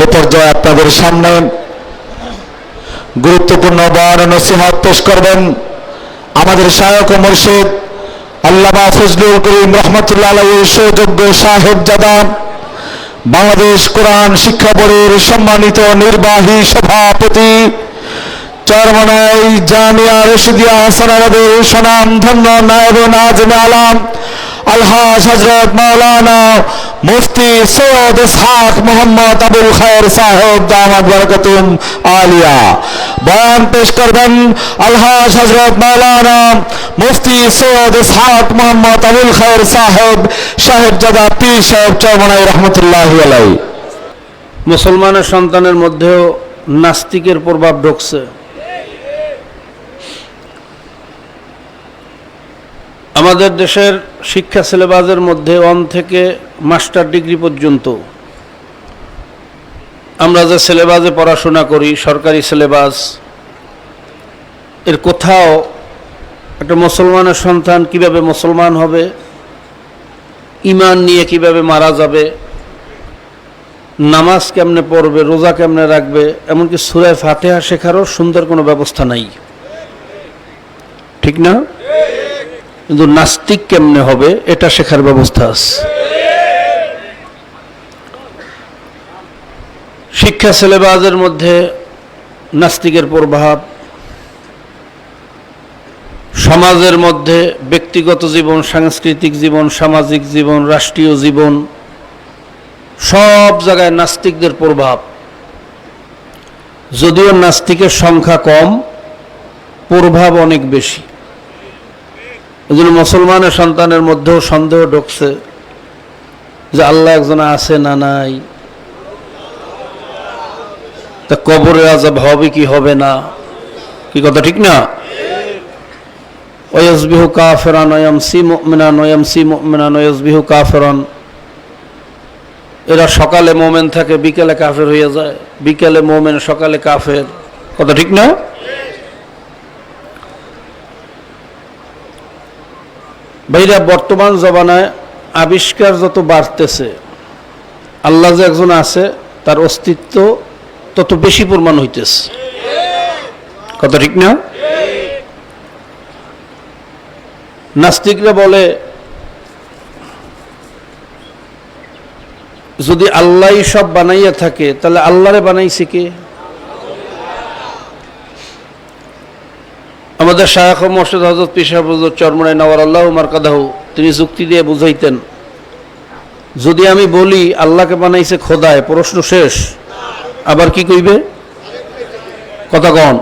এই পর্যায়ে আপনাদের সামনে গুরুত্বপূর্ণ বয়ান ও নসিহত পেশ করবেন আমাদের শায়খ ও মুর্শিদ আল্লামা ফজলুল করিম রহমতুল্লাহ আলাইহির সুযোগ্য সাহেবজাদা বাংলাদেশ কোরআন শিক্ষা বোর্ডের সম্মানিত নির্বাহী সভাপতি চরমনাই জামিয়া রশিদিয়া হাসানাবাদের সুনামধন্য নায়েবে নাজমে আলম আলহাজ হযরত মাওলানা মুফতি সৈয়দ ইসহাক মোহাম্মদ আবুল খায়ের সাহেব দামাত বরকতুম আলিয়া। বয়ান পেশ করবেন আলহাজ হযরত মাওলানা মুফতি সৈয়দ ইসহাক মোহাম্মদ আবুল খায়ের সাহেব সাহেবজাদা পীর সাহেব চরমনাই রহমতুল্লাহি আলাইহি। মুসলমানের সন্তানের মধ্যেও নাস্তিকের প্রভাব ঢুকছে। আমাদের দেশের শিক্ষা সিলেবাসের মধ্যে 1 থেকে মাস্টার ডিগ্রি পর্যন্ত আমরা যে সিলেবাসে পড়াশোনা করি, সরকারি সিলেবাস, এর কোথাও একটা মুসলমানের সন্তান কিভাবে মুসলমান হবে, ঈমান নিয়ে কিভাবে মারা যাবে, নামাজ কেমনে পড়বে, রোজা কেমনে রাখবে, এমনকি সূরা ফাতিহা শেখারও সুন্দর কোনো ব্যবস্থা নাই, ঠিক না? কিন্তু নাস্তিক কেমনে হবে এটা শেখার ব্যবস্থা আছে। শিক্ষা সিলেবাসের মধ্যে নাস্তিকের প্রভাব, সমাজের মধ্যে ব্যক্তিগত জীবন, সাংস্কৃতিক জীবন, সামাজিক জীবন, রাষ্ট্রীয় জীবন, সব জায়গায় নাস্তিকদের প্রভাব। যদিও নাস্তিকের সংখ্যা কম, প্রভাব অনেক বেশি। এই জন্য মুসলমানের সন্তানের মধ্যেও সন্দেহ ঢুকছে যে আল্লাহ একজন আছে না নাই, তা কবরে আযাব হবে কি হবে না, কি কথা ঠিক না? ওয়ায়াসবিহু কাফিরান ওয়ায়ামসি মুমিনান ওয়ায়ামসি মুমিনান ওয়ায়াসবিহু কাফিরান। এরা সকালে মুমিন থাকে, বিকেলে কাফের হয়ে যায়, বিকেলে মুমিন, সকালে কাফের, কথা ঠিক না? ভাইরা, বর্তমান জমানায় আবিষ্কার যত বাড়তেছে, আল্লাহ যে একজন আছে তার অস্তিত্ব তত বেশি প্রমাণ হইতেছে, কথা ঠিক না? নাস্তিকরা বলে যদি আল্লাহই সব বানাইয়া থাকে তাহলে আল্লাহরে বানাইছে কে? আমাদের শায়খ মুর্শিদ হযরত পীর সাহেব হুজুর চরমনাই নওয়ারাল্লাহু মারকাদাহু তিনি যুক্তি দিয়ে বুঝাইতেন, যদি আমি বলি আল্লাহকে বানাইছে খোদায়, প্রশ্ন শেষ, আবার কি কইবে? কথা কন।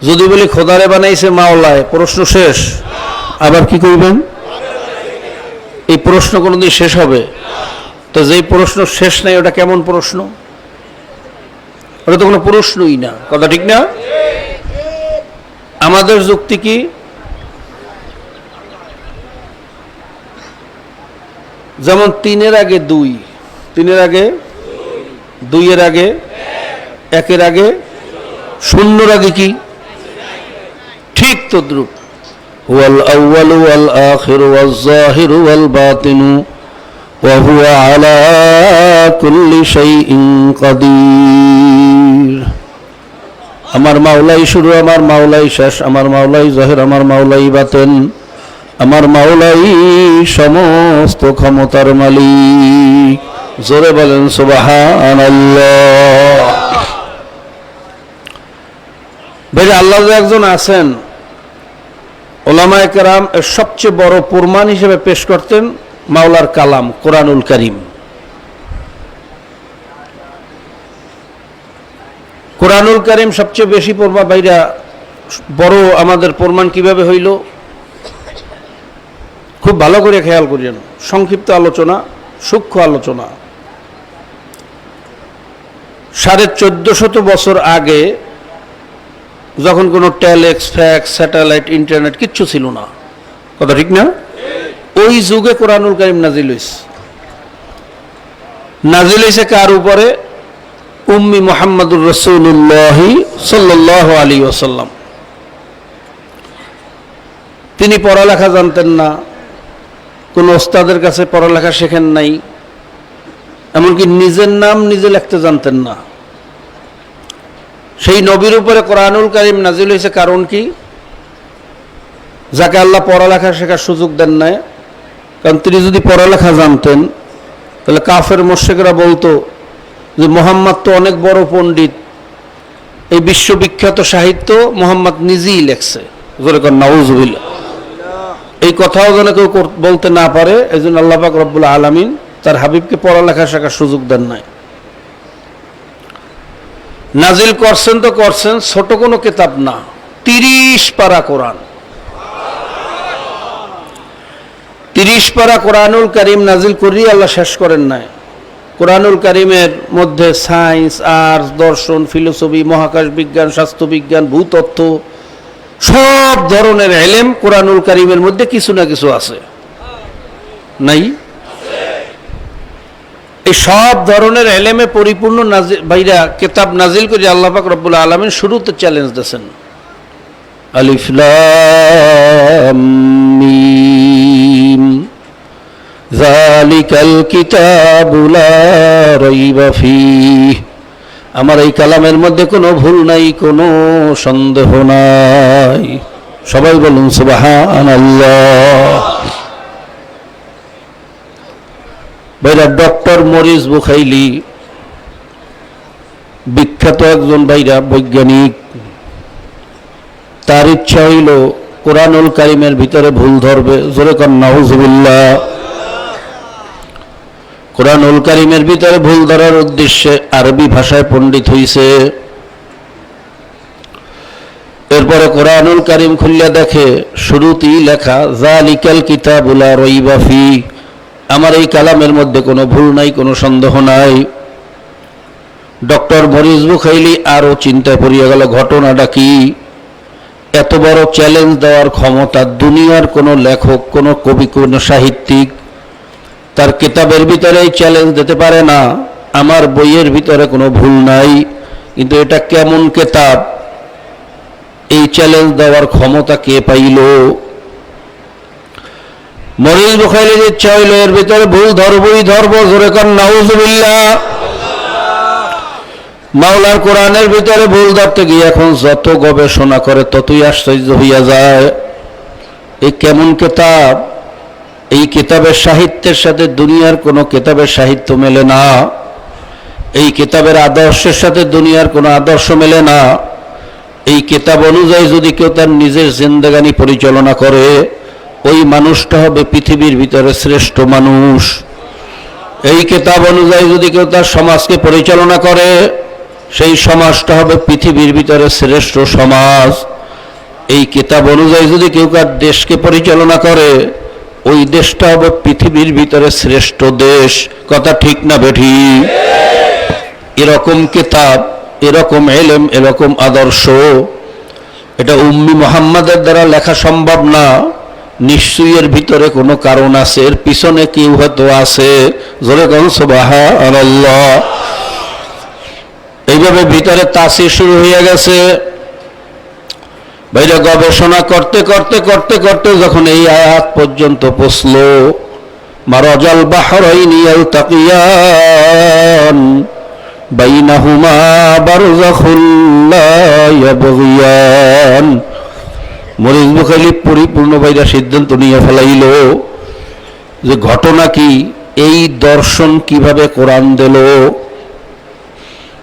যদি বলি খোদারে বানাইছে মাওলায়, প্রশ্ন শেষ, আবার কি কইবেন? এই প্রশ্ন কোনোদিন শেষ হবে? তো যেই প্রশ্ন শেষ নাই ওটা কেমন প্রশ্ন? ওটা তো কোনো প্রশ্নই না, কথা ঠিক না? আমাদের যুক্তি কি? যেমন 3-এর আগে 2, 3-এর আগে 2-এর আগে 1-এর আগে 0-এর আগে কি? ঠিক তদ্রূপ হুয়াল আউয়ালু ওয়াল আখিরু ওয়াজ যাহিরু ওয়াল বাতিনু ওয়া হুয়া আলা কুল্লি শাইইন কাদির। আমার মাওলাই শুরু, আমার মাওলাই শেষ, আমার মাওলাই জাহির, আমার মাওলাই বাতেন, আমার মাওলাই সমস্ত ক্ষমতার মালিক। জোরে বলেন সুবহানাল্লাহ। ভাই, আল্লাহ যে একজন আছেন, উলামায়ে কেরাম এর সবচেয়ে বড় প্রমাণ হিসেবে পেশ করতেন মাওলার কালাম কোরআনুল কারীম। কোরআনুল কারীম সবচেয়ে বেশি প্রমাণ। ভাইরা, বড় আমাদের প্রমাণ কিভাবে হইল খুব ভালো করে খেয়াল করিয়েন। সংক্ষিপ্ত আলোচনা, সূক্ষ্ম আলোচনা। 1450 বছর আগে যখন কোনো টেলেক্স, ফ্যাক্স, স্যাটেলাইট, ইন্টারনেট কিচ্ছু ছিল না, কথা ঠিক না? ওই যুগে কোরআনুল কারীম নাজিল হইছে। নাজিল হইছে কার উপরে? উম্মি মুহাম্মাদুর রাসূলুল্লাহ সাল্লাল্লাহু আলাইহি ওয়াসাল্লাম। তিনি পড়ালেখা জানতেন না, কোনো ওস্তাদের কাছে পড়ালেখা শেখেন নাই, এমনকি নিজের নাম নিজে লিখতে জানতেন না। সেই নবীর উপরে কোরআনুল কারীম নাজিল হয়েছে কারণ কি? যাকে আল্লাহ পড়ালেখা শেখার সুযোগ দেন নাই। কারণ তিনি যদি পড়ালেখা জানতেন তাহলে কাফের মুশরিকরা বলতো যে মুহাম্মদ তো অনেক বড় পণ্ডিত, এই বিশ্ববিখ্যাত সাহিত্য মুহাম্মদ নিজেই লেখছে। জোরে কর নাউজুবিল্লাহ। এই কথাও যেন কেউ বলতে না পারে, এই জন্য আল্লাহ পাক রব্বুল আলামিন তার হাবিবকে পড়ালেখা শেখার সুযোগ দেন নাই। নাজিল করছেন তো করছেন, ছোট কোনো কিতাব না, 30 পারা কোরআন। 30 পারা কোরআনুল কারীম নাজিল করেই আল্লাহ শেষ করেন নাই। কোরআনুল কারীমের মধ্যে সায়েন্স, আর্টস, দর্শন, ফিলোসফি, মহাকাশ বিজ্ঞান, স্বাস্থ্যবিজ্ঞান, ভূতত্ত্ব, সব ধরনের ইলম কোরআনুল কারীমের মধ্যে কিছু না কিছু আছে, নাই? এই সব ধরনের ইলমে পরিপূর্ণ ভাইরা কিতাব নাজিল করে আল্লাহ পাক রব্বুল আলামিন শুরুতে চ্যালেঞ্জ দিয়েছেন, আলিফ লাম মিম যালিকাল কিতাবু লা রাইবা ফীহ। আমার এই কালামের মধ্যে কোনো ভুল নাই, কোনো সন্দেহ নাই। সবাই বলুন সুবহানাল্লাহ। ভাইরা, ডক্টর মরিস বুখাইলি বিখ্যাত একজন ভাইরা বৈজ্ঞানিক। তার ইচ্ছা হইল কোরআনুল কারীমের ভিতরে ভুল ধরবে। জোরে কর নাউজুবিল্লাহ। কোরআনুল কারীমের ভিতরে ভুল ধরার উদ্দেশ্যে আরবি ভাষায় পণ্ডিত হইছে। এরপরে কোরআনুল কারীম খুললে দেখে শুরুতেই লেখা যালিকাল কিতাবু লা রাইবা ফীহ। আমার এই কালামের মধ্যে কোনো ভুল নাই, কোনো সন্দেহ নাই। ডক্টর মরিস বুখাইলি আরও চিন্তায় পড়িয়া গেল, ঘটনাটা কি? এত বড় চ্যালেঞ্জ দেওয়ার ক্ষমতা দুনিয়ার কোনো লেখক, কোনো কবি, কোনো সাহিত্যিক তার কিতাবের ভিতরে এই চ্যালেঞ্জ দিতে পারে না। আমার বইয়ের ভিতরে কোনো ভুল নাই, কিন্তু এটা কেমন কিতাব, এই চ্যালেঞ্জ দেওয়ার ক্ষমতা কে পাইল? মরিস বুখাইলির ইচ্ছা হইল এর ভিতরে ভুল ধরবই ধরব। জোরে কর নাউজুবিল্লাহ। মাওলার কোরআনের ভিতরে ভুল ধরতে গিয়ে এখন যত গবেষণা করে ততই আশ্চর্য হইয়া যায়। এই কেমন কিতাব, এই কিতাবের সাহিত্যের সাথে দুনিয়ার কোনো কিতাবের সাহিত্য মেলে না। এই কিতাবের আদর্শের সাথে দুনিয়ার কোনো আদর্শ মেলে না। এই কিতাব অনুযায়ী যদি কেউ তার নিজের জিন্দেগানি পরিচালনা করে, ওই মানুষটা হবে পৃথিবীর ভিতরে শ্রেষ্ঠ মানুষ। এই কিতাব অনুযায়ী যদি কেউ তার সমাজকে পরিচালনা করে, সেই সমাজটা হবে পৃথিবীর ভিতরে শ্রেষ্ঠ সমাজ। এই কিতাব অনুযায়ী যদি কেউ তার দেশকে পরিচালনা করে, ওই দেশটা হবে পৃথিবীর ভিতরে শ্রেষ্ঠ দেশ। কথা ঠিক না বেঠিক? এরকম কিতাব, এরকম ইলম, এরকম আদর্শ, এটা উম্মি মুহাম্মাদের দ্বারা লেখা সম্ভব না। নিশ্চয়ই এর ভিতরে কোনো কারণ আছে, এর পিছনে কেউ হয়তো আছে। জোরে কোন সুবহানাল্লাহ। এইভাবে ভিতরে তাসির শুরু হয়ে গেছে। ভাইরা, গবেষণা করতে করতে করতে করতে যখন এই আয়াত পর্যন্ত পৌঁছল, মারাজাল বাহরাইনি ইয়ালতাকিয়ান বাইনাহুমা বারযাখুন লা ইয়াবগিয়ান, মরিস বুখাইলি পরিপূর্ণ ভাইরা সিদ্ধান্ত নিয়ে ফেলাইল যে ঘটনা কি, এই দর্শন কিভাবে কোরআন দিল।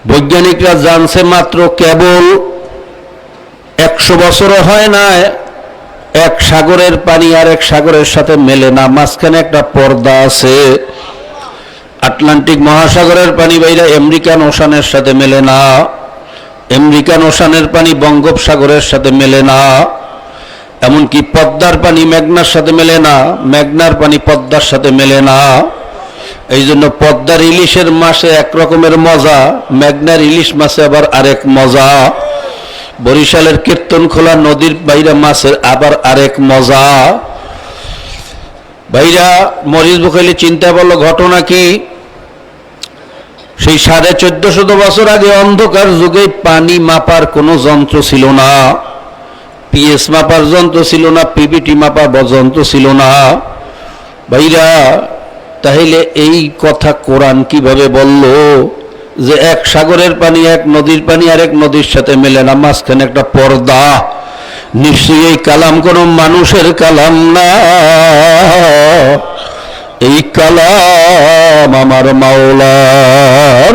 বৈজ্ঞানিকরা জানছে মাত্র কেবল 100 বছরও হয় না, এক সাগরের পানি আর এক সাগরের সাথে মেলে না, মাঝখানে একটা পর্দা আছে। আটলান্টিক মহাসাগরের পানি বাইরে আমেরিকান ওশানের সাথে মেলে না, আমেরিকান ওশানের পানি বঙ্গোপসাগরের সাথে মেলে না, এমনকি পদ্মার পানি মেঘনার সাথে মেলে না, মেঘনার পানি পদ্মার সাথে মেলে না। এই জন্য পদ্মার ইলিশের মাছে এক রকমের মজা, মেঘনার ইলিশ মাছে আবার আরেক মজা, বরিশালের কীর্তনখোলা নদীর বাইরে মাছের আবার আরেক মজা। ভাইরা, মরিস বুখাইলি চিন্তা করলো ঘটনা কি। সেই 1450 বছর আগে অন্ধকার যুগে পানি মাপার কোনো যন্ত্র ছিল না, পিএস মাপার যন্ত্র ছিল না, পিবিটি মাপার যন্ত্র ছিল না। ভাইরা, তাহলে এই কথা কোরআন কিভাবে বলল যে এক সাগরের পানি এক নদীর পানি আর এক নদীর সাথে মেলে না, মাঝখানে একটা পর্দা? নিশ্চয়ই এই কালাম কোন মানুষের কালাম না, এই কালাম আমার মাওলার।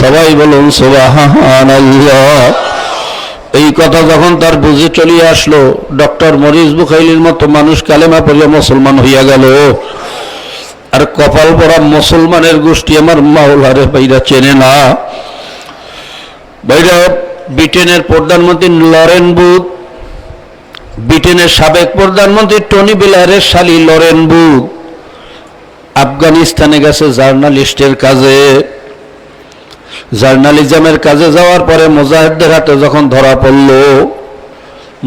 সবাই বলুন সুবহানাল্লাহ। এই কথা যখন তার বুঝে চলে আসলো, ডক্টর মরিস বুখাইলির মতো মানুষ কালেমা পড়িয়া মুসলমান হইয়া গেল। আর কপাল পরা মুসলমানের গোষ্ঠী আমার মাওলারে বাইরা চেনে না। বাইরা ব্রিটেনের প্রধানমন্ত্রী লরেন বুথ, ব্রিটেনের সাবেক প্রধানমন্ত্রী টনি ব্লেয়ারের শালী লরেন বুথ আফগানিস্তানে গেছে জার্নালিস্টের কাজে। জার্নালিজমের কাজে যাওয়ার পরে মুজাহিদদের হাতে যখন ধরা পড়ল,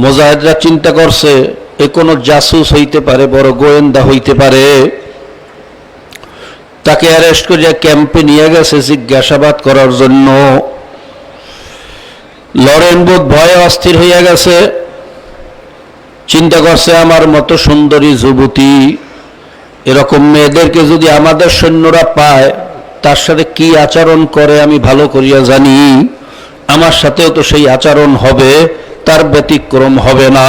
মুজাহিদরা চিন্তা করছে এ কোনো জাসুস হইতে পারে, বড় গোয়েন্দা হইতে পারে। তাকে অ্যারেস্ট করিয়া ক্যাম্পে নিয়ে গেছে জিজ্ঞাসাবাদ করার জন্য। লরেন বুথ ভয়ে অস্থির হইয়া গেছে, চিন্তা করছে আমার মতো সুন্দরী যুবতী, এরকম মেয়েদেরকে যদি আমাদের সৈন্যরা পায় তার সাথে কি আচরণ করে আমি ভালো করিয়া জানি, আমার সাথেও তো সেই আচরণ হবে, তার ব্যতিক্রম হবে না।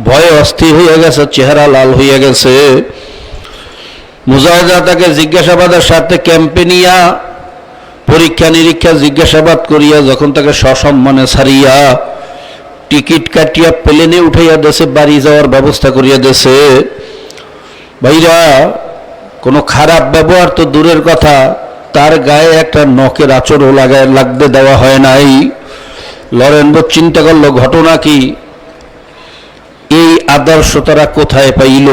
ভয়ে অস্থির হয়ে গেছে, চেহারা লাল হয়ে গেছে। মুজাহিদরা তাকে জিজ্ঞাসাবাদের সাথে ক্যাম্পে নিয়া পরীক্ষা নিরীক্ষা জিজ্ঞাসাবাদ করিয়া যখন তাকে সসম্মানে ছাড়িয়া টিকিট কাটিয়া প্লেনে উঠাইয়া দেশে বাড়ি যাওয়ার ব্যবস্থা করিয়া দেশে। ভাইরা, কোনো খারাপ ব্যবহার তো দূরের কথা, তার গায়ে একটা নখের আঁচড়ও লাগতে দেওয়া হয় নাই। লরেন বুথ চিন্তা করলো ঘটনা কি, এই আদর্শ তারা কোথায় পাইল?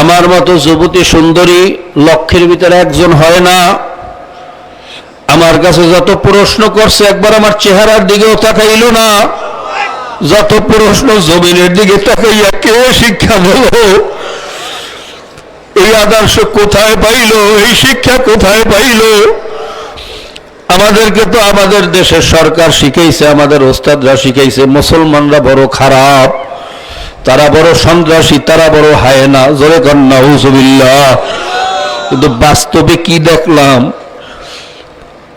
আমার মতো যুবতী সুন্দরী লক্ষের ভিতরে একজন হয় না। আমার কাছে যত প্রশ্ন করছে একবার আমার চেহারার দিকেও তাকাইল না, যত প্রশ্ন জমিনের দিকে তাকাইয়া কে শিক্ষা দিল? এই আদর্শ কোথায় পাইল? এই শিক্ষা কোথায় পাইল? আমাদেরকে তো আমাদের দেশের সরকার শিখাইছে, আমাদের ওস্তাদরা শিখাইছে মুসলমানরা বড় খারাপ, তারা বড় সন্ত্রাসী, তারা বড় হায়না। জোরে কর নাউজুবিল্লাহ। কিন্তু বাস্তবে কি দেখলাম?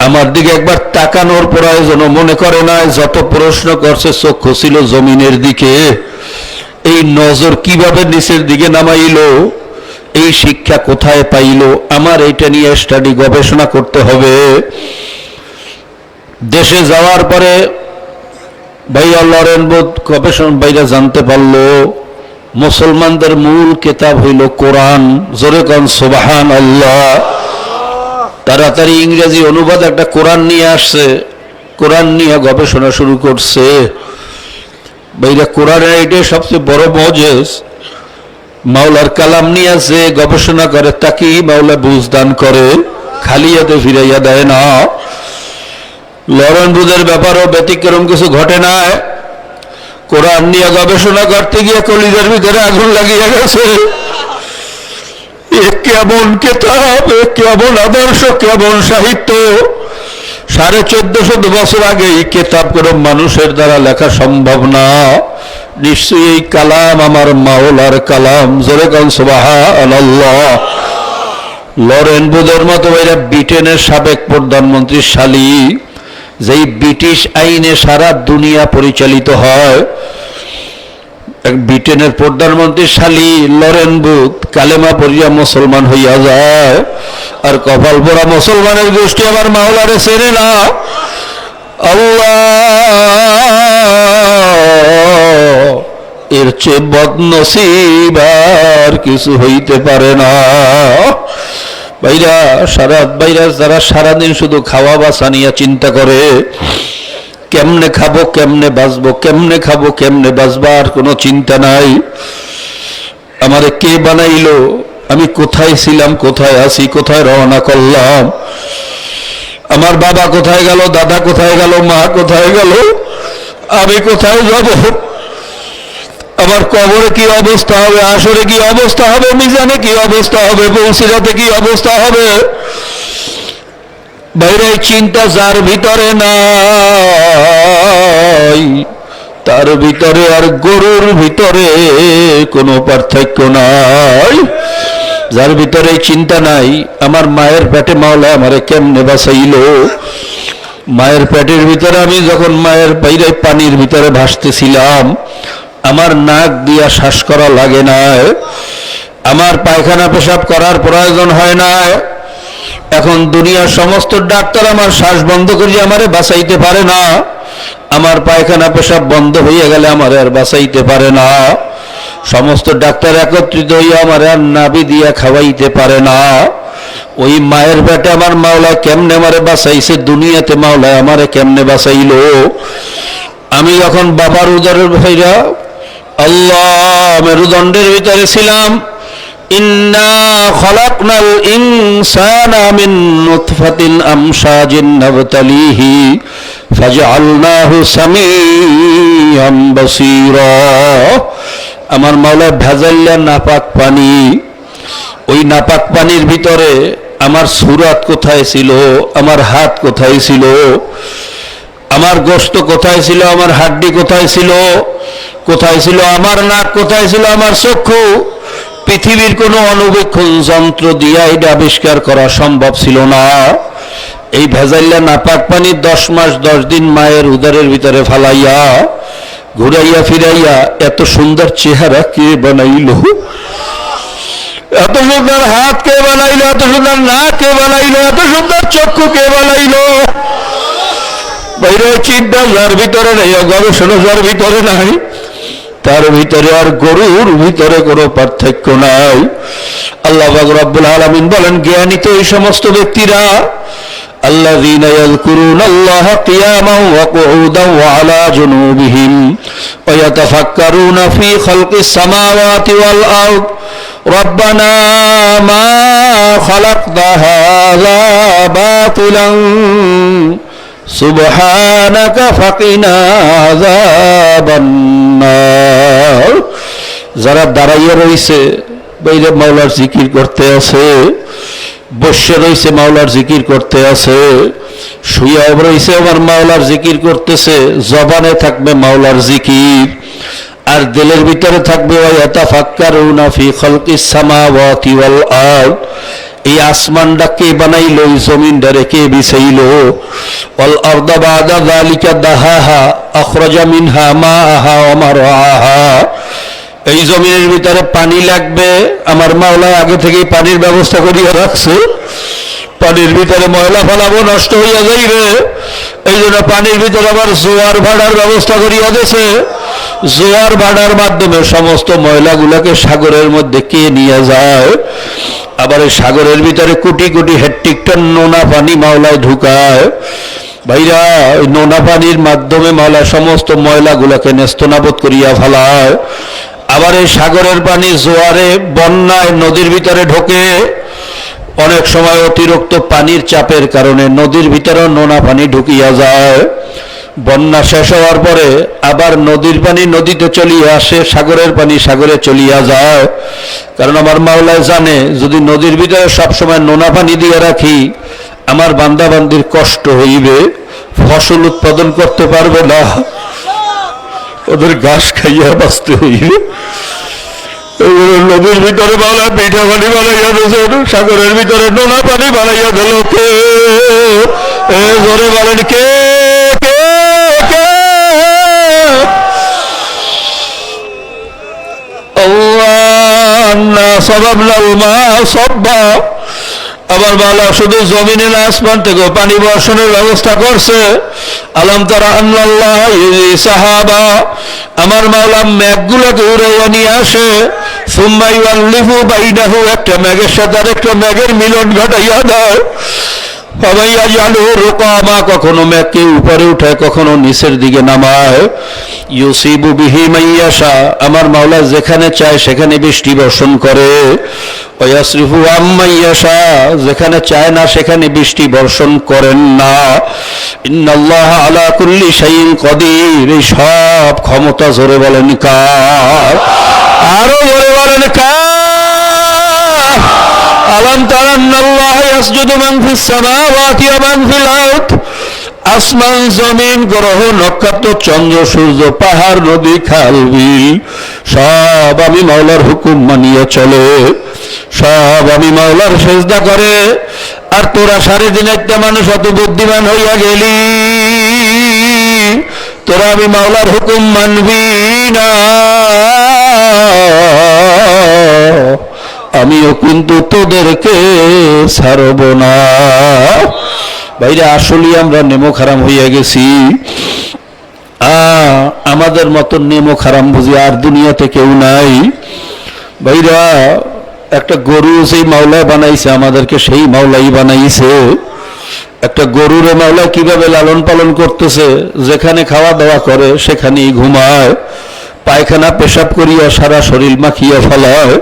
আমার দিকে একবার তাকানোর প্রয়োজন মনে করে না। যত প্রশ্ন করছে চক্ষু ছিল জমিনের দিকে। এই নজর কিভাবে নিচের দিকে নামাইল? এই শিক্ষা কোথায় পাইল? আমার এইটা নিয়ে স্টাডি গবেষণা করতে হবে। দেশে যাওয়ার পরে ভাইয়া লরেন বুথ গবেষণা বাইরে জানতে পারলো মুসলমানদের মূল কিতাব হইল কোরআন। জোরে কোন সুবহানাল্লাহ। তাড়াতাড়ি ইংরেজি অনুবাদ একটা কোরআন নিয়ে আসছে, কোরআন নিয়ে গবেষণা শুরু করছে। ভাইরা, কোরআনের এটাই সবচেয়ে বড় মজেজ। মাওলার কালাম নিয়ে যে গবেষণা করে তাকেই মাওলা বুঝদান করে, খালি হাতে ফিরাইয়া দেয় না। লরেন বুথের ব্যাপারও ব্যতিক্রম কিছু ঘটে না। কোরআন নিয়ে গবেষণা করতে গিয়ে কলিজার ভিতরে আগুন লাগিয়ে গেছে। কেমন কিতাব, কেমন আদর্শ, কেমন সাহিত্য! 1450 বছর আগে এই কিতাব কোনো মানুষের দ্বারা লেখা সম্ভব না। নিশ্চয়ই এই কালাম আমার মাওলার কালাম। জোরে কোন সুবহানাল্লাহ। লরেন বুথের মতো এরা ব্রিটেনের সাবেক প্রধানমন্ত্রীর শালী, যেই ব্রিটিশ আইনে সারা দুনিয়া পরিচালিত হয়। ব্রিটেনের প্রধানমন্ত্রী শালী লরেন বুথ কালেমা পড়িয়া মুসলমান হইয়া যায়। আর কপাল পোড়া মুসলমানের গোষ্ঠী আমার মাওলারে চেনে না। আল্লাহ, এর চেয়ে বদনসিব আর কিছু হইতে পারে না। ভাইরা, যারা সারাদিন শুধু খাওয়া বাসা নিয়ে চিন্তা করে, কেমনে খাবো, কেমনে বাঁচবো, কেমনে খাবো, কেমনে বাঁচবো, আর কোনো চিন্তা নাই। আমারে কে বানাইলো, আমি কোথায় ছিলাম, কোথায় আছি, কোথায় রওনা করলাম, আমার বাবা কোথায় গেল, দাদা কোথায় গেল, মা কোথায় গেল, আমি কোথায় যাব, আমার কবরে কি অবস্থা হবে, আসরে কি অবস্থা হবে, মিজানে কি অবস্থা হবে, পৌঁছিরাতে কি অবস্থা হবে। বাইরে চিন্তা যার ভিতরে নাই, তার ভিতরে আর গরুর ভিতরে কোনো পার্থক্য নাই। যার ভিতরে চিন্তা নাই আমার মায়ের পেটে মাওলা আমারে কেমনে বাঁচাইলো। মায়ের পেটের ভিতরে আমি যখন মায়ের বাইরে পানির ভিতরে ভাসতেছিলাম, আমার নাক দিয়া শ্বাস করা লাগে না, আমার পায়খানা পেশাব করার প্রয়োজন হয় না। এখন দুনিয়ার সমস্ত ডাক্তার আমার শ্বাস বন্ধ করিয়ে আমারে বাঁচাইতে পারে না, আমার পায়খানা পেশাব বন্ধ হয়ে গেলে আমার আর বাঁচাইতে পারে না। সমস্ত ডাক্তার একত্রিত হইয়া আমার আর নাভি দিয়া খাওয়াইতে পারে না। ওই মায়ের পেটে আমার মাওলা কেমনে আমারে বাঁচাইছে, দুনিয়াতে মাওলা আমারে কেমনে বাঁচাইলো। আমি যখন বাবার উদরের ভাইরা আল্লাহ মেরুদণ্ডের ভিতরে ছিলাম, ইন্না খলাকনাল ইনসানা মিন নুতফাতিন আমশাজিন নাবতালিহি ফাজআলনাহু সামিআন বাসীরা। আমার মাওলা ভেজাইলা নাপাক পানি, ওই নাপাক পানির ভিতরে আমার সুরাত কোথায় ছিল, আমার হাত কোথায় ছিল, আমার গোশত কোথায় ছিল, আমার হাড্ডি কোথায় ছিল, কোথায় ছিল আমার নাক, কোথায় ছিল আমার চক্ষু। পৃথিবীর কোনো অণুবীক্ষণ যন্ত্র দিয়া এটা আবিষ্কার করা সম্ভব ছিল না। এই ভেজাইলা নাপাক পানি 10 মাস 10 দিন মায়ের উদরের ভিতরে ফালাইয়া ঘুরাইয়া ফিরাইয়া এত সুন্দর চেহারা কে বানাইলো, এত সুন্দর হাত কে বানাইলো, এত সুন্দর নাক কে বানাইলো, এত সুন্দর চক্ষু কে বানাইলো। বাইরে চিন্তা যার ভিতরে নেই, গবেষণা যার ভিতরে নাই, তার ভিতরে আর গরুর ভিতরে কোনো পার্থক্য নাই। আল্লাহ পাক রব্বুল আলামিন বলেন, জ্ঞানী তো এই সমস্ত ব্যক্তিরা আল্লাযীনা ইয়াযকুরুনাল্লাহা কিয়ামান ওয়া কুউদান ওয়া আলা জুনুবিহিম ওয়া ইয়াতাফাক্কারুনা ফী খালকিস সামাওয়াতি ওয়াল আরদ রব্বানা মা খালাকতা হাযা বাতিলান সুবহানাকা ফাকিনা আযাবান নার। যারা দাঁড়াইয়া রইছে বাইরে মাওলার জিকির করতে আছে, বসে রইছে মাওলার জিকির করতে আছে, শুয়ে রইছে আমার মাওলার জিকির করতেছে, জবানে থাকবে মাওলার জিকির আর দিলের ভিতরে থাকবে ওয়া ইয়াতাফাক্কারুনা ফী খালকিস সামাওয়াতি ওয়াল আরদ। এই আসমানটা কে বানাইলো, এই জমিনটারে কে বিছাইলো। ওয়াল আরদা বাদা যালিকা দাহাহা আখরাজা মিনহা মাআহা ওয়া মারআহা। এই জমিনের ভিতরে পানি লাগবে, আমার মাওলা আগে থেকেই পানির ব্যবস্থা করিয়া রাখছে। পানির ভিতরে ময়লা ফেলাবো, নষ্ট হইয়া যাইবে, এই জন্য পানির ভিতরে আবার জোয়ার ভাড়ার ব্যবস্থা করিয়া দিয়েছে। জোয়ার ভাড়ার মাধ্যমে সমস্ত ময়লাগুলোকে সাগরের মধ্যে কে নিয়ে যায়। আবার এই সাগরের ভিতরে কোটি কোটি হেক্টর টন নোনা পানি মাওলায় ঢুকায়। ভাইরা, ওই নোনা পানির মাধ্যমে মাওলা সমস্ত ময়লাগুলোকে নেস্তনাবোধ করিয়া ফেলায়। আবার এই সাগরের পানি জোয়ারে বন্যায় নদীর ভিতরে ঢোকে। অনেক সময় অতিরিক্ত পানির চাপের কারণে নদীর ভিতরে নোনা পানি ঢুকিয়া যায়। বন্যা শেষ হওয়ার পরে আবার নদীর পানি নদীতে চলিয়ে আসে, সাগরের পানি সাগরে চলিয়া যায়। কারণ আমার মাওলা জানে, যদি নদীর ভিতরে সবসময় নোনা পানি দিয়ে রাখি আমার বান্দাবান্দির কষ্ট হইবে, ফসল উৎপাদন করতে পারবে না, ওদের ঘাস খাইয়া বাঁচতে হইবে। নদীর ভিতরে মাওলা পিঠা পানি বানাইয়া দিয়েছেন, সাগরের ভিতরে নোনা পানি বানাইয়া দিল কে? জোরে বলেন কে? আবার মাওলা শুধু জমিনে না আসমান থেকে পানি বর্ষণের ব্যবস্থা করছে। আলাম তারা আল্লাহ সাহাবা, আমার মাওলা মেঘগুলোকে উড়াইয়া নিয়ে আসে। সুম্মা ইউআল্লিফু বাইনাহু, একটা মেঘের সাথে আরেকটা মেঘের মিলন ঘটাইয়া দেয়। কখনো মেঘকে উপরে উঠায়, কখনো নিচের দিকে নামায়। ইউসিবু বিহি মাইয়াশা, আমার মাওলা যেখানে চায় সেখানে বৃষ্টি বর্ষণ করে। ওয়াসরিফু আম্মাইয়াশা, যেখানে চায় না সেখানে বৃষ্টি বর্ষণ করেন না। ইন্নাল্লাহ আলা কুল্লি শাইইন কদির, এই সব ক্ষমতা জোরে বলেন কার? আরো জোরে বলেন কার? আলাম তারা আন্নাল্লাহ ইয়াসজুদু মান ফিস সামাওয়াতি ওয়া মান ফিল আরদ, আসমান জমিন গ্রহ নক্ষত্র চন্দ্র সূর্য পাহাড় নদী খাল বিল সব আমি মাওলার হুকুম মানিয়ে চলে। সব আমি মাওলার সেজদা করে। আর তোরা 3.5 মানুষ অত বুদ্ধিমান হইয়া গেলি, তোরা আমি মাওলার হুকুম মানবি না, আমিও কিন্তু তোদেরকে ছাড়ব না। বাইরে আসলে আমরা নেমো খারাম হইয়া গেছি। আমাদের মতন নেমো খারাম বুঝি আর দুনিয়াতে কেউ নাই। ভাইরা একটা গরু সেই মাওলা বানাইছে, আমাদেরকে সেই মাওলাই বানাইছে। একটা গরুরে মাওলা কিভাবে লালন পালন করতেছে, যেখানে খাওয়া দাওয়া করে সেখানেই ঘুমায়, পায়খানা পেশাব করিয়া সারা শরীর মাখিয়া ফেলায়,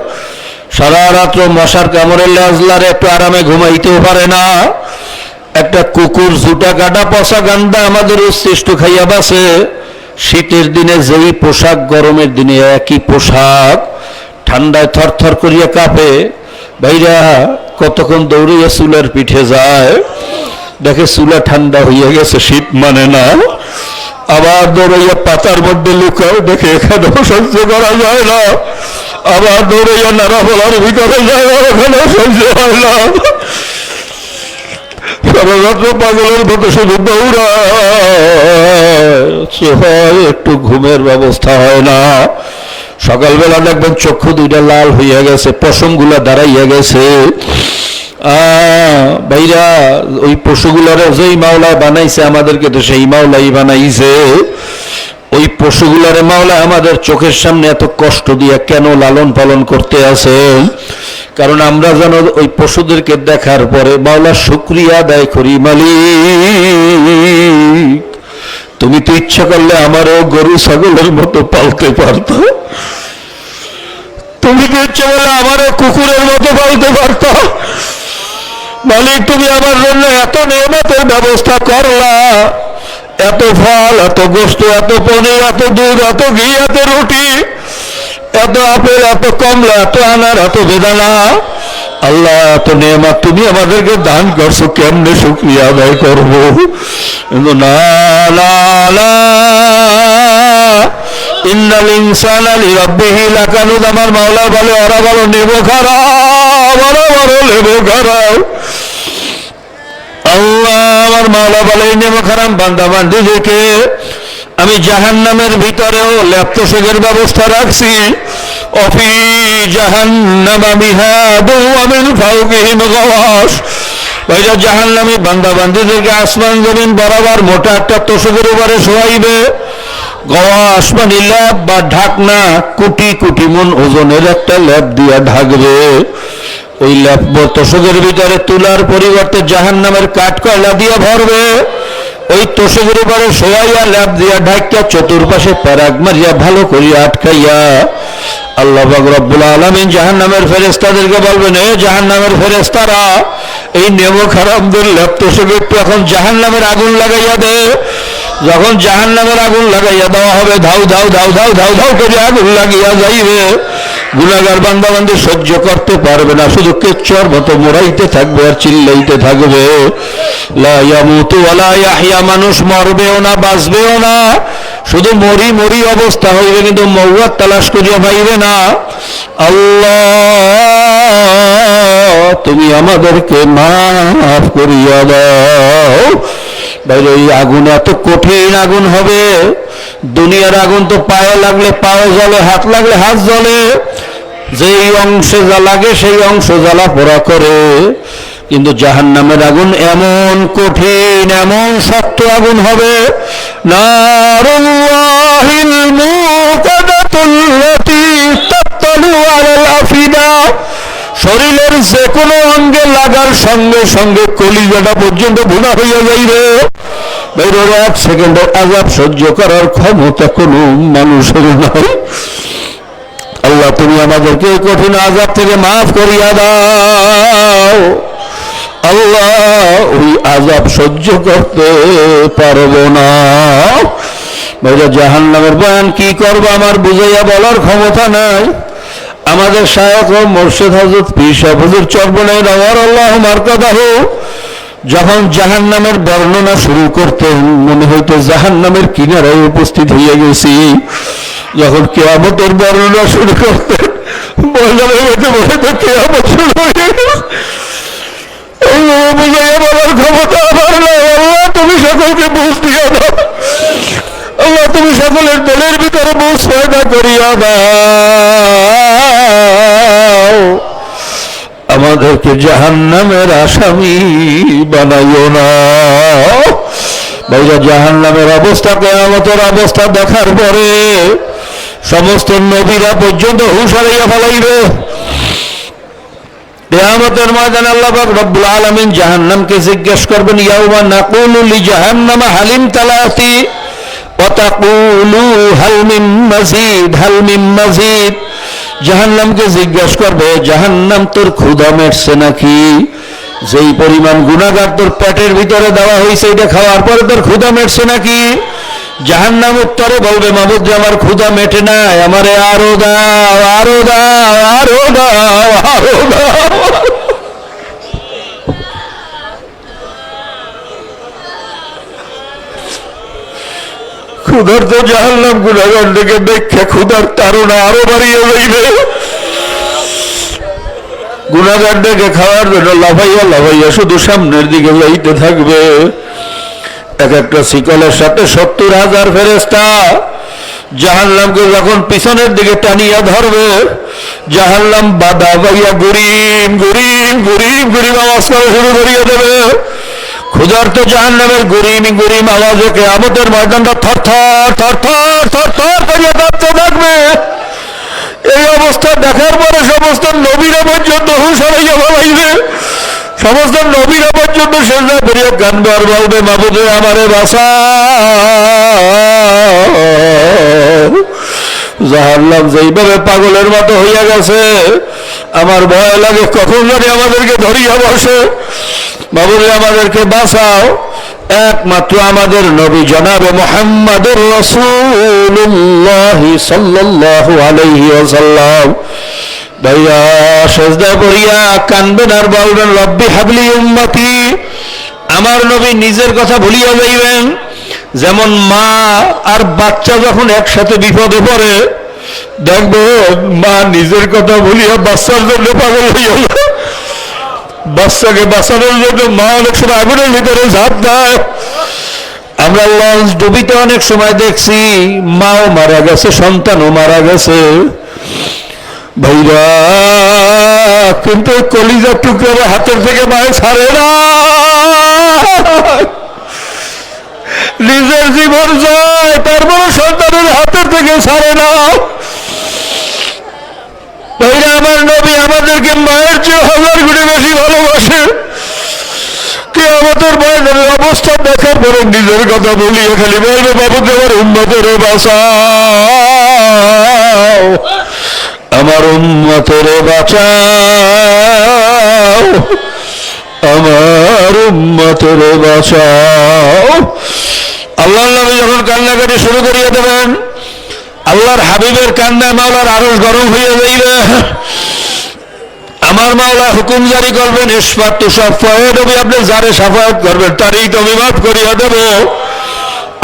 সারা রাত্র মশার কামড়ে লেজলারে একটু আরামে ঘুমাইতেও পারে না। একটা কুকুর ঝুটা কাটা পচা গান্দা আমাদের উচ্ছিষ্ট খাইয়া বাসে। শীতের দিনে যেই পোশাক, গরমের দিনে একই পোশাক, ঠান্ডায় থরথর করিয়া কাঁপে। ভাইরা কতক্ষণ দৌড়িয়া চুলার পিঠে যায়, দেখে চুলা ঠান্ডা হইয়া গেছে, শীত মানে না, আবার দৌড়াইয়া পাতার মধ্যে লুকাও, দেখে এখানেও সহ্য করা যায় না, আবার দৌড়াইয়া নাড়া বলার ভিতরে যায়, ওখানেও সহ্য হয় না। সারারাত্র পাগলের মতো শুধু দৌড়ায়, একটু ঘুমের ব্যবস্থা হয় না। সকালবেলা দেখবেন চক্ষু দুইটা লাল হইয়া গেছে, পশমগুলা দাঁড়াইয়া গেছে। ভাইরা ওই পশুগুলারে যেই মাওলা বানাইছে, আমাদেরকে তো সেই মাওলাই বানাইছে। ওই পশুগুলারে মাওলা আমাদের চোখের সামনে এত কষ্ট দিয়া কেন লালন পালন করতে আছে? কারণ আমরা যেন ওই পশুদেরকে দেখার পরে মাওলা শুকরিয়া আদায় করি, মালিক তুমি তো ইচ্ছা করলে আমারও গরু ছাগলের মতো পালতে পারত, তুমি তো ইচ্ছা করলে আমারও কুকুরের মতো পালতে পারত। মালিক তুমি আমার জন্য এত নিয়ামতের ব্যবস্থা করলা, এত ফল, এত গোস্ত, এত পনির, এত দুধ, এত ঘি, এত রুটি, এত আপেল, এত কমলা, এত আনার, এত বেদানা। আল্লাহ এত নিয়ামত তুমি আমাদেরকে দান করছো, কেমনে শুকরিয়া আদায় করবো? কিন্তু না না না, ইন্নাল ইনসানা লিরাব্বিহি লাকানুদ, আমার মাওলা বলে ওরা বলো নেবো খারাপ, ওরা বলো নেবো খারাপ। আল্লাহ আমার মাওলা বলে নেবো খারাপ বান্দা বান্দিদেরকে আমি জাহান্নামের ভিতরেও ল্যাপটসের ব্যবস্থা রাখছি। অফি জাহান্নামা মিহাদু ওয়া মিন ফাওকিহিম গাওয়াশ। ভাইরা জাহান্নামী বান্দা বান্দিদেরকে আসমান জমিন বরাবর মোটা একটা তোষকের উপরে শোয়াইবে। গাওয়াশ মানে ল্যাপ বা ঢাকনা, কোটি কোটি মন ওজনের একটা ল্যাপ দিয়া ঢাকবে। ওই ল্যাপ তোষকের ভিতরে তুলার পরিবর্তে জাহান্নামের কাঠ কয়লা দিয়ে ভরবে। ওই তোষকের উপরে শোয়াইয়া ল্যাপ দিয়া ঢাকিয়া চতুর্পাশে প্যারাগ মারিয়া ভালো করিয়া আটকাইয়া আল্লাহ পাক রব্বুল আলামিন জাহান্নামের ফেরেশতাদেরকে বলবেন, এ জাহান্নামের ফেরেশতারা, এই নেমো খারাপদের ল্যাপ তোষকে একটু এখন জাহান্নামের আগুন লাগাইয়া দে। যখন জাহান্নামের আগুন লাগাইয়া দেওয়া হবে, ধাউ ধাউ ধাউ ধাউ ধাউ ধাউ করে আগুন লাগিয়া যাইবে। গুনাহগার বান্দা বান্দি সহ্য করতে পারবে না, শুধু কেচ্চর মতো মোড়াইতে থাকবে আর চিল্লাইতে থাকবে। লা ইয়ামুতু ওয়া লা ইয়াহইয়া, মানুষ মরবেও না বাঁচবেও না, শুধু মরি মরি অবস্থা হইবে, কিন্তু মওয়াত তালাশ করিয়া পাইবে না। আল্লাহ তুমি আমাদেরকে মাফ করিয়া দাও। বাইরে এই আগুন এত কঠিন আগুন হবে, দুনিয়ার আগুন তো পায়ে লাগলে পায়ে জ্বলে, হাত লাগলে হাত জ্বলে, যেই অংশে যা লাগে সেই অংশ জ্বালা পোড়া করে। কিন্তু জাহান্নামের আগুন এমন কঠিন, এমন শক্ত আগুন হবে, নারুল্লাহিল মুকাদাতুল্লাতী তাতালু আলাল আফিদা, শরীরের যে কোনো অঙ্গে লাগার সঙ্গে সঙ্গে কলিজাটা পর্যন্ত ভুনা হইয়া যাইবে। বেরোর 1 সেকেন্ডের আযাব সহ্য করার ক্ষমতা কোনো মানুষের নাই। আল্লাহ তুমি আমাদেরকে কঠিন আযাব থেকে মাফ করিয়া দাও। আল্লাহ ওই আযাব সহ্য করতে পারবো না। ভাইরা জাহান্নামের বয়ান কি করবো আমার বুঝাইয়া বলার ক্ষমতা নাই। আমাদের শায়খ ও মুর্শিদ হযরত পীর সাহেব হুজুর চরবনাই রাওয়াল্লাহু মারকাদাহু যখন জাহান্নামের বর্ণনা শুরু করতেন, মনে হইতো জাহান্নামের কিনারায় উপস্থিত হইয়া গেছি। যখন কিয়ামতের বর্ণনা শুরু করতেন, মনে জাহান্নামের মধ্যে বলে তো কিয়ামত শুরু হয়ে গেছে। বুঝাইয়া বলার ক্ষমতা আমার নাই। আল্লাহ তুমি সকলকে বুঝ দিয়া দাও। আল্লাহ তুমি সকলের দলের ভিতরে বুঝ পয়দা করিয়া দাও। আমাদেরকে জাহান্নামের আসামি বানাইও না। ভাইরা, জাহান্নামের অবস্থা, কিয়ামতের অবস্থা দেখার পরে সমস্ত নবীরা পর্যন্ত হুঁশ হারাইয়া ফেলাইবে। কিয়ামতের ময়দানে আল্লাহ পাক রব্বুল আলামিন জাহান্নামকে জিজ্ঞেস করবেন, ইয়াউমা নাকুলু লিজাহান্নামা হালিম তালাতি ওয়া তাকুলু হাল মিন মাজিদ, হাল মিন মাজিদ। জাহান্নামকে জিজ্ঞেস করবে, জাহান্নাম তোর ক্ষুধা মেটছে নাকি? যেই পরিমাণ গুনাহগার তোর পেটের ভিতরে দেওয়া হয়েছে, এটা খাওয়ার পরে তোর ক্ষুধা মেটছে নাকি? জাহান্নাম উত্তরে বলবে, মাবুদ আমার ক্ষুধা মেটে নাই, আমারে আরো দাও, আরো দাও, আরো দাও, আরো দাও। ক্ষুধার তো জাহান্নাম গুনাহগার থেকে দেখে ক্ষুধার তাড়না আরো বাড়িয়ে যাইবে। গুনাহগার দেখে খাওয়ার জন্য লাফাইয়া লাফাইয়া শুধু সামনের দিকে যাইতে থাকবে। এক একটা শিকলের সাথে 70,000 ফেরেশতা জাহান্নামকে যখন পিছনের দিকে টানিয়া ধরবে, জাহান্নাম বাধা পাইয়া গুরিম গুরিম গুরিম গুরিম আওয়াজ করা শুরু করিয়া দেবে। ক্ষুধার্ত জাহান্নামের গুরিম গুরিম আওয়াজে কিয়ামতের ময়দানটা থরথর থরথর থরথর করিয়া কাঁপতে থাকবে। এই অবস্থা দেখার পরে সমস্ত নবীরা পর্যন্ত হুঁশ হারাইয়া ফেলাইবে। সমস্ত নবীরা পর্যন্ত সেজদা করিয়া কাঁদবে আর বলবে, মাবুদে আমারে বাঁচাও। জাহান্নাম যেইভাবে পাগলের মতো হইয়া গেছে, আমার ভয় লাগে কখন জানি আমাদেরকে ধরিয়া বসে। মাবুদে আমাদেরকে বাঁচাও। একমাত্র আমাদের নবী জনাবে মুহাম্মদুর রাসূলুল্লাহ সাল্লাল্লাহু আলাইহি ওয়াসাল্লাম ভাইয়া সেজদা করিয়া কানবেন আর বলবেন, রব্বি হাবলি উম্মতি। আমার নবী নিজের কথা ভুলিয়া যাইবেন। যেমন মা আর বাচ্চা যখন একসাথে বিপদে পড়ে, দেখবো মা নিজের কথা ভুলিয়া বাচ্চার জন্য পাগল হইয়া যায়। বাচ্চাকে বাঁচানোর জন্য মা অনেক সময় আগুনের ভিতরে ঝাঁপ দেয়। আমরা লঞ্চ ডুবিতে অনেক সময় দেখছি মাও মারা গেছে, সন্তানও মারা গেছে। ভাইরা, কিন্তু কলিজার টুকরা হাতের থেকে মায়ে ছাড়ে না। নিজের জীবন যায়, তারপরে সন্তানের হাতের থেকে ছাড়ে না। ভাইরা, আমার নবী আমাদেরকে মায়ের চেয়ে 1000 গুণে বেশি ভালোবাসে। কিয়ামতের ময়দানের অবস্থা দেখার পরে নিজের কথা বলিয়ে খালি বলবে, বাবুকে আমার উম্মতের বাঁচাও, আমার উম্মতের বাঁচাও, আমার উম্মতের বাঁচাও। আল্লাহর নবী যখন কান্নাকাটি শুরু করিয়া দেবেন, আল্লাহর হাবিবের কান্নায় মাওলার আরশ গরম হয়ে যাইবে। আমার মাওলা হুকুম জারি করবেন, ইসফাত তুসাফায়ে নবী, আপনি যারে সাফায়াত করবেন তারই তো আমি মাফ করিয়া দেব।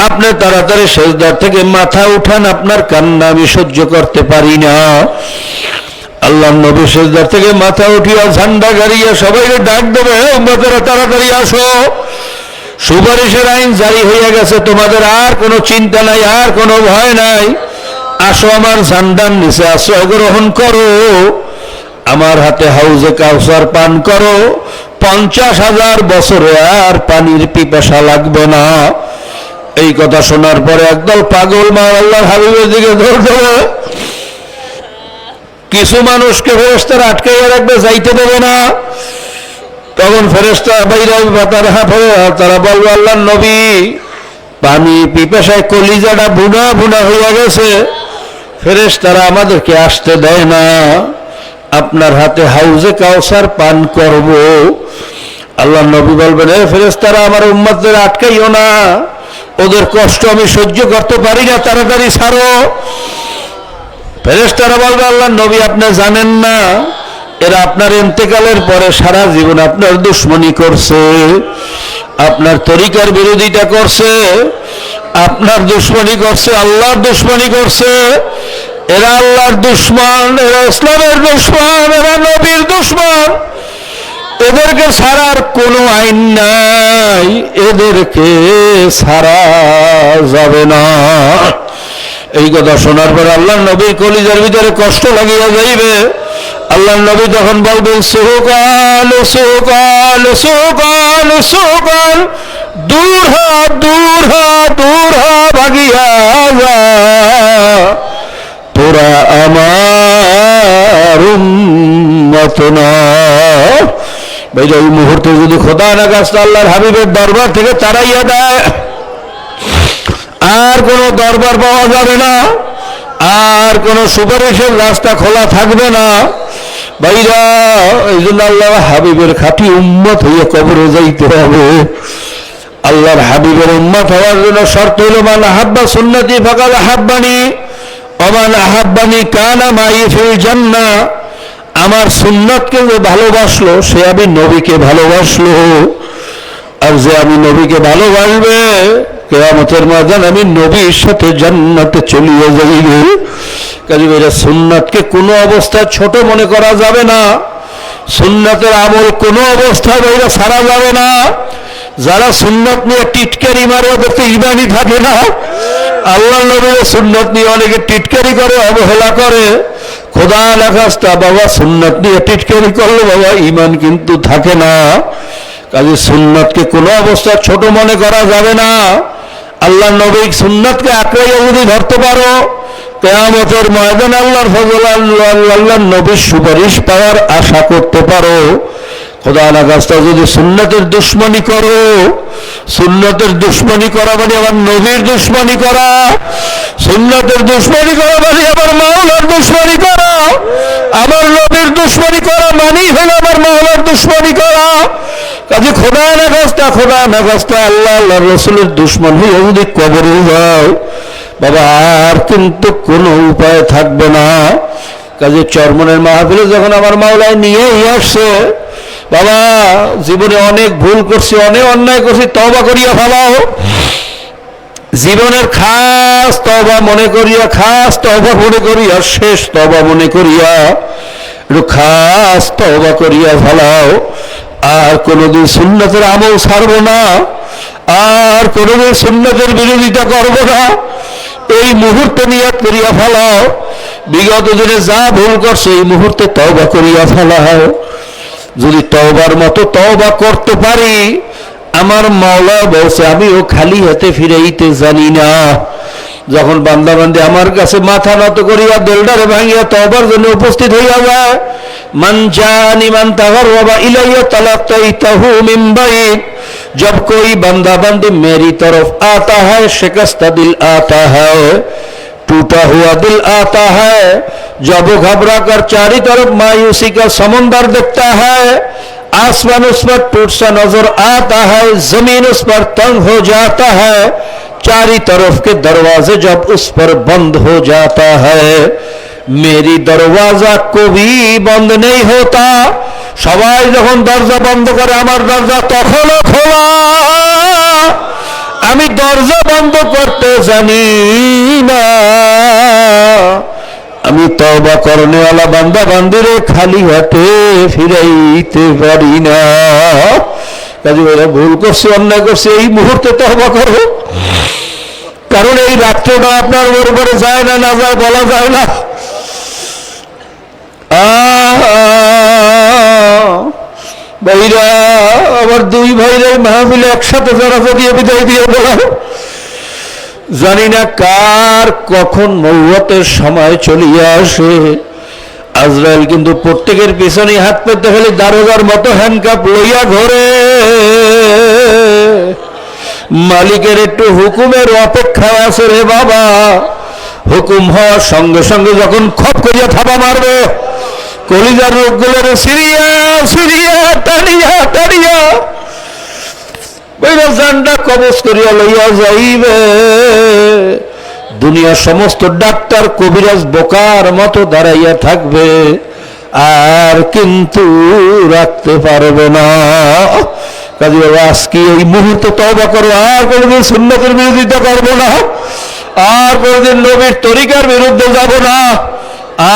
আপনি তাড়াতাড়ি সেজদার থেকে মাথা উঠান, আপনার কান্না আমি সহ্য করতে পারি না। আল্লাহর নবী সেজদার থেকে মাথা উঠিয়া ঝান্ডা গাড়িয়া সবাইকে ডাক দেবে, উম্মতেরা তাড়াতাড়ি আসো, সুপারিশের আইন জারি হইয়া গেছে, তোমাদের আর কোনো চিন্তা নাই, আর কোনো ভয় নাই। আসো আমার ঝান্ডার নিচে আশ্রয় গ্রহণ করো, আমার হাতে হাউজে কাউসার পান করো। 50,000 বছরে আর পানির পিপাসা লাগবে না। এই কথা শোনার পরে একদল পাগল মা আল্লাহর হাবিবের দিকে দৌড় দেবে। কিছু মানুষকে ফেরেশতারা আটকাইয়া রাখবে, যাইতে দেবে না। তখন ফেরেশতা বাইরে তারা বলবে, আল্লাহর নবী পানি পিপাসায় কলিজাটা বুনা বুনা হইয়া গেছে, ফেরেশতারা আমাদেরকে আসতে দেয় না, আপনার হাতে হাউজে কাউসার পান করব। আল্লাহর নবী বলবেন, এ ফেরেশতারা আমার উম্মতদের আটকাইও না, ওদের কষ্ট আমি সহ্য করতে পারি না, তাড়াতাড়ি ছাড়ো। ফেরেশতারা বলবে, আল্লাহর নবী আপনি জানেন না, এরা আপনার ইন্তেকালের পরে সারা জীবন আপনার দুশমনি করছে, আপনার তরিকার বিরোধিতা করছে, আপনার দুশমনি করছে, আল্লাহর দুশমনি করছে। এরা আল্লাহর দুশমন, এরা ইসলামের দুশমন, এরা নবীর দুশমন। এদেরকে ছাড়ার কোনো আইন নাই, এদেরকে ছাড়া যাবে না। এই কথা শোনার পর আল্লাহর নবীর কলিজার ভিতরে কষ্ট লাগিয়া যাইবে। আল্লাহর নবী তখন বলবেন সুকাল সুকাল সুকাল সুকাল, দূর হ দূর হ দূর হ, ভাগিয়া যা, তোরা আমার উম্মত না। ভাই ওই মুহূর্তে যদি খোদা না কাছে আল্লাহর হাবিবের দরবার থেকে তাড়াইয়া দেয়, আর কোন দরবার পাওয়া যাবে না, আর কোন সুপারিশের রাস্তা খোলা থাকবে না। ভাইরা, এই জন্য আল্লাহ হাবিবের খাঁটি উম্মত হইয়া কবরে যাইতে হবে। আল্লাহর হাবিবের উম্মত হওয়ার জন্য শর্ত হইল মান আহাব্বা সুন্নতি ফাকাদ আহাব্বানি ওমান আহাব্বানি কানা মাই ফিল জান্নাহ। আমার সুন্নতকে যে ভালোবাসলো সে আমি নবীকে ভালোবাসলো, আর যে আমি নবীকে ভালোবাসবে কিয়ামতের ময়দানে আমি নবীর সাথে জান্নাতে চলিয়ে যাইব। কাজে এরা সুন্নতকে কোনো অবস্থায় ছোট মনে করা যাবে না, সুন্নতের আমল কোনো অবস্থায় এরা ছাড়া যাবে না। যারা সুন্নত নিয়ে টিটকারি মারে ওদের তো ইমানই থাকে না। আল্লাহ নবীর সুন্নত নিয়ে অনেকে টিটকারি করে, অবহেলা করে। খোদা লাখাস্তা বাবা, সুন্নত নিয়ে টিটকারি করলে বাবা ইমান কিন্তু থাকে না। কাজে সুন্নতকে কোনো অবস্থায় ছোট মনে করা যাবে না। আল্লাহ নবী সুন্নতকে আঁকড়াইয়া যদি ধরতে পারো, কিয়ামতের ময়দানে আল্লাহর ফজল আল্লাহর নবীর সুপারিশ পাওয়ার আশা করতে পারো। খোদা লাখাস্তা যদি সুন্নতের দুশ্মনী করো, সুন্নতের দুশ্মনী করা মানে আমার নবীর দুশ্মনী করা, সুন্নতের দুশ্মনী করা মানে আমার মাওলার দুশ্মনী করা, আমার নবীর দুশ্মনী করা মানি হলো আমার মাওলার দুশ্মনী করা। কাজে খোদা লাখাস্তা আল্লাহ আল্লাহ রসুলের দুশ্মন হয়ে যদি কবরে যাও বাবা, আর কিন্তু কোনো উপায় থাকবে না। কাজে চরমনের মাহফিলে যখন আমার মাওলায় নিয়েই আসছে, বাবা জীবনে অনেক ভুল করছি, অনেক অন্যায় করছি, তওবা করিয়া ফেলাও। জীবনের খাস তওবা মনে করিয়া, খাস তওবা মনে করিয়া, শেষ তওবা মনে করিয়া একটু খাস তওবা করিয়া ফেলাও। আর কোনোদিন সুন্নতের আমল ছাড়বো না, আর কোনোদিন সুন্নতের বিরোধিতা করবো না। এই মুহূর্তে নিয়ত করিয়া ফেলাও। বিগত দিনে যা ভুল করছো এই মুহূর্তে তওবা করিয়া ফেলাও। যদি তওবার মতো তওবা করতে পারি, আমার মাওলা বলছে আমিও খালি হাতে ফিরাইতে জানি না। যখন বান্দাবান্দি আমার কাছে মাথা নত করিয়া দোলডারে ভাঙিয়া তওবার জন্য উপস্থিত হইয়া যায়, মান জানি মান তাগাররাবা ইলাইয়া তালাক্তাইতাহু মিন বাইত। जब कोई बंदा बंदी मेरी तरफ आता है, शिकस्ता दिल आता है, टूटा हुआ दिल आता है, जब वो घबरा कर चारों तरफ मायूसी का समंदर दिखता है, आसमान उस पर टूट सा नजर आता है, जमीन उस पर तंग हो जाता है, चारों तरफ के दरवाजे जब उस पर बंद हो जाता है, मेरी दरवाजा कभी बंद नहीं होता। সবাই যখন দরজা বন্ধ করে আমার দরজা তখনও খোলা। আমি দরজা বন্ধ করতে জানি না। আমি তওবা করনেওয়ালা বান্দা বান্দিরে খালি হাতে ফিরাইতে পারি না। কাজে ওরা ভুল করছে, অন্যায় করছে, এই মুহূর্তে তওবা করো। কারণ এই রাত্রটা আপনার উপরে যায় না, না যায় বলা যায় না। ভাইরা, আমার দুই ভাইরা মাহফিলে একসাথে জড়াতে দিয়ে বিদায় দিয়ে বলাম, জানি না কার কখন মৌতের সময় চলিয়া আসে। আজরাইল কিন্তু প্রত্যেকের পিছনে হাত পেতে ফেলে দারোগার মতো হ্যান্ডকাপ লইয়া ঘরে। মালিকের একটু হুকুমের অপেক্ষায় আছে রে বাবা। হুকুম হওয়ার সঙ্গে সঙ্গে যখন খপ করিয়া থাবা মারবে, কলিজার রোগগুলোর সিরিয়া সিরিয়া টানিয়া টানিয়া বইরা জানটা কবজ করিয়া লইয়া যাইবে। দুনিয়ার সমস্ত ডাক্তার কবিরাজ বোকার মতো দাঁড়াইয়া থাকবে, আর কিন্তু রাখতে পারবে না। কাজে আজকে এই মুহূর্তে তওবা করো, আর কোনোদিন সুন্নতের বিরোধিতা করবো না, আর কোনোদিন নবীর তরিকার বিরুদ্ধে যাব না,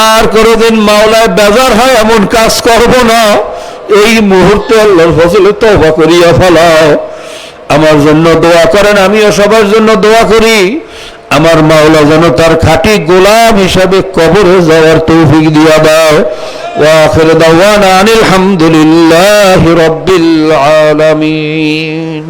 আর কোনোদিন মাওলায় বেজার হয় এমন কাজ করব না। এই মুহূর্তে আল্লাহর ফজলে তওবা করিয়া ফেলাও। আমার জন্য দোয়া করেন, আমিও সবার জন্য দোয়া করি। আমার মাওলা যেন তার খাঁটি গোলাম হিসাবে কবরে যাওয়ার তৌফিক দিয়া দাও। ওয়া আখিরু দাওয়ানা আনিল হামদুলিল্লাহি রাব্বিল আলামিন।